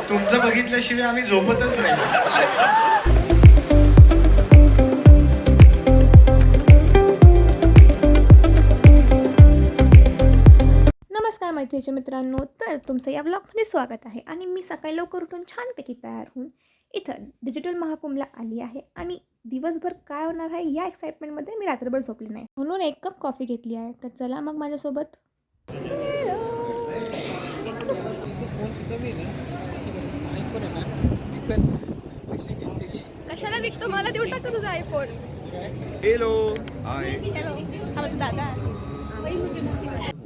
तुमचं बघितल्याशिवाय आम्ही झोपतच नाही. नमस्कार मैत्रीच्या मित्रांनो, तर तुमचं या ब्लॉगमध्ये स्वागत आहे. आणि मी सकाळी लवकर उठून छानपैकी तयार होऊन इथं डिजिटल महाकुंभला आली आहे. आणि दिवसभर काय होणार आहे या एक्साइटमेंटमध्ये मी रात्रभर झोपली नाही, म्हणून 1 कप कॉफी घेतली आहे. तर चला मग माझ्यासोबत. कशाला विकतो, मला देऊ टाकतो तुझा आयफोन. Hello hi. हॅलो, हा माझा दादा.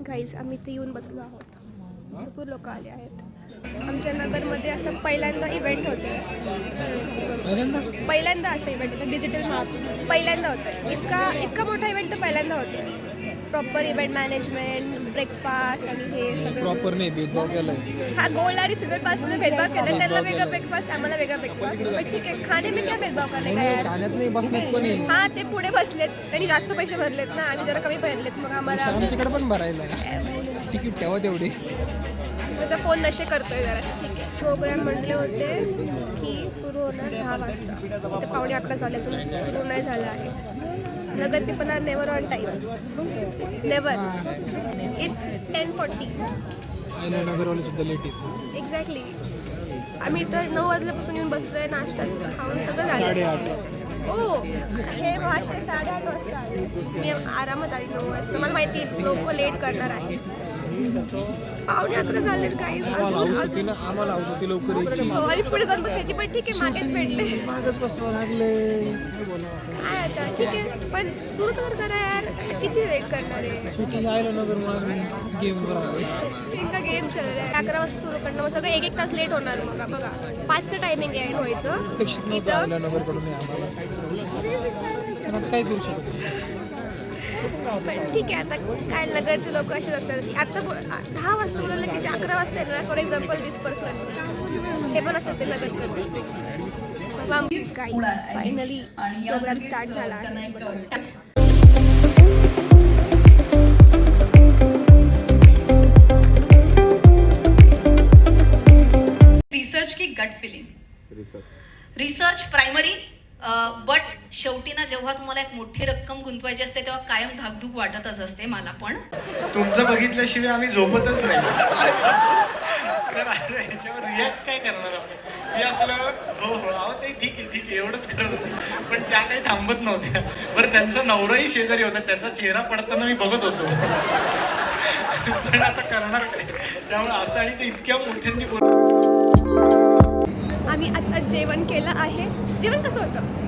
गाईज, आम्ही इथे येऊन बसलो आहोत. भरपूर लोक आले आहेत. आमच्या नगरमध्ये असं पहिल्यांदा इव्हेंट होतं. पहिल्यांदा असं इव्हेंट होतं, डिजिटल महाकुंभ पहिल्यांदा होतं. इतका मोठा इव्हेंट तर पहिल्यांदा होतं. प्रॉपर इव्हेंट मॅनेजमेंट, ब्रेकफास्ट आणि हे सगळं प्रॉपर नाही भेदभाव केला. हा, गोल्ड आणि सिल्वर पासमध्ये भेदभाव केला. त्यांना वेगळा ब्रेकफास्ट, आम्हाला वेगळा ब्रेकफास्ट. पण ठीक आहे, खाणे में क्या भेदभाव करणे का यार. खाण्यात नाही बसण्यात पण आहे. हा, ते पुढे बसलेत, त्यांनी जास्त पैसे भरलेत ना, आम्ही जरा कमी भरलेत. मग आम्हाला आमच्याकडे पण भरायला तिकीट ठेवा तेवढे. माझा फोन नशे करतोय जरा. ठीक आहे, प्रोग्राम म्हटले होते की सुरू होणार 10 वाजता. ते 11:15 झाल्यातून सुरू नाही झालं आहे. Nagar people are never on time, never. It's 10:40. नगरवाले सुद्धा लेट एक्झॅक्टली. आम्ही इथं 9 वाजल्यापासून येऊन बसलोय. नाश्ता खाऊन सगळं झालं. 8:30. ओ, हे भाषे 8:30 वाजता आले. मी आरामात आली 9 वाजता. मला माहिती लोक लेट करणार आहे. 11:15 झालेत काही. आम्हाला हाऊस होती लवकर यायची. हो, आणि पुढे जाऊन बसायची. पण ठीक आहे, मागेच भेटले. मागच बसावं लागले. काय आता, ठीक आहे, पण सुरू तर करा यार. किती वेट करणार आहे. शेवटी आयला नगर म्हणून गेम इनका गेम चल रहा है. 11 वाजता सुरू करणार, मग सगळं 1-1 तास लेट होणार. मग बघा, 5चं टायमिंग एंड व्हायचं इथं. नगरकडून आम्हाला काय करू शकतो. पण ठीक आहे, आता काय नगरचे लोक असेच असतात. आता 10 वाजता बोलवलं की ते 11 वाजता येणार. फॉर एक्झाम्पल दिस पर्सन, हे पण असतात ते नगरकडे. फायनली प्रोग्राम स्टार्ट झाला आहे. रिसर्च की गट फिलिंग. रिसर्च प्रायमरी, बट शेवटी ना जेव्हा तुम्हाला एक मोठी रक्कम गुंतवायची असते तेव्हा कायम धाकधूक वाटतच असते मला पण. तुमचं बघितल्याशिवाय आम्ही झोपतच नाही. तर याच्यावर रिॲक्ट काय करणार आपण. मी आपलं हो हो अहो ते ठीक आहे एवढंच करत होते. पण त्या काही थांबत नव्हत्या. बरं, त्यांचा नवराही शेजारी होता. त्याचा चेहरा पडताना मी बघत होतो. पण आता करणार काय. त्यामुळे असं, आणि ते इतक्या मोठ्यांनी आम्ही आता जेवण केलं आहे. जेवण कसं होतं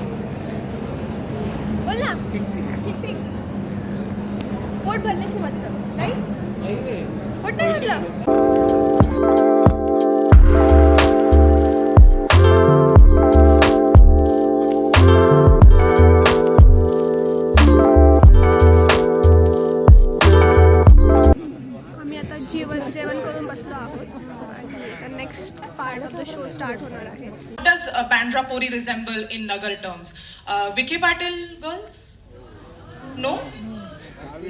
बोल ना. ठीक ठीक. पोट भरल्याशी मतलब नाही. पोट नाही भरलं. आम्ही आता जेवण करून बसलो आहोत. Next part of the show start होणार आहे. What does Bandra Pori resemble in Nagar terms? Vicky Patil girls? No?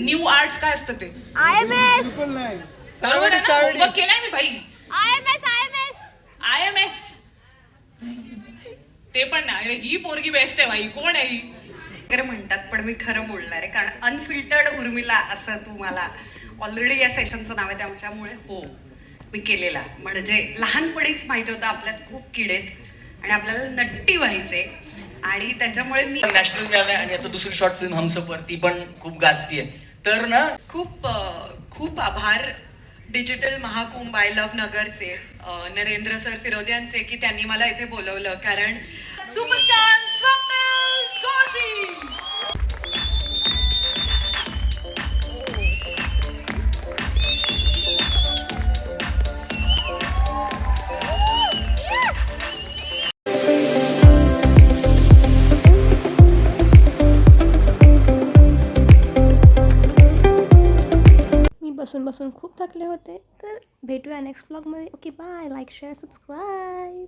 New arts काय असतं ते? IMS. बरोबर आहे ना? Homework केलाय मी भाई. IMS. ते पण नाही. ही पोरगी बेस्ट आहे भाई. कोण आहे ही? वगैरे म्हणतात, पण मी खरं बोलणार आहे कारण अनफिल्टर्ड उर्मिला असं तू मला ऑलरेडी या सेशनचं नाव आहे. त्याच्यामुळे हो, मी केलेला. म्हणजे लहानपणीच माहिती होतं आपल्यात खूप किडेत आणि आपल्याला नट्टी व्हायचे, आणि त्याच्यामुळे मी नॅशनल मिळालंय. आणि आता दुसरी शॉर्ट फिल्म हमसफर, ती पण खूप गाजतीये. तर ना खूप आभार डिजिटल महाकुंभ आय लव्ह नगरचे, नरेंद्र सर फिरोदियांचे, की त्यांनी मला इथे बोलवलं. कारण सुपरस्टार स्वप्नील जोशी. बसून खूप थकले होते. तर भेटूया नेक्स्ट ब्लॉगमध्ये. Okay, bye. Like, share, subscribe.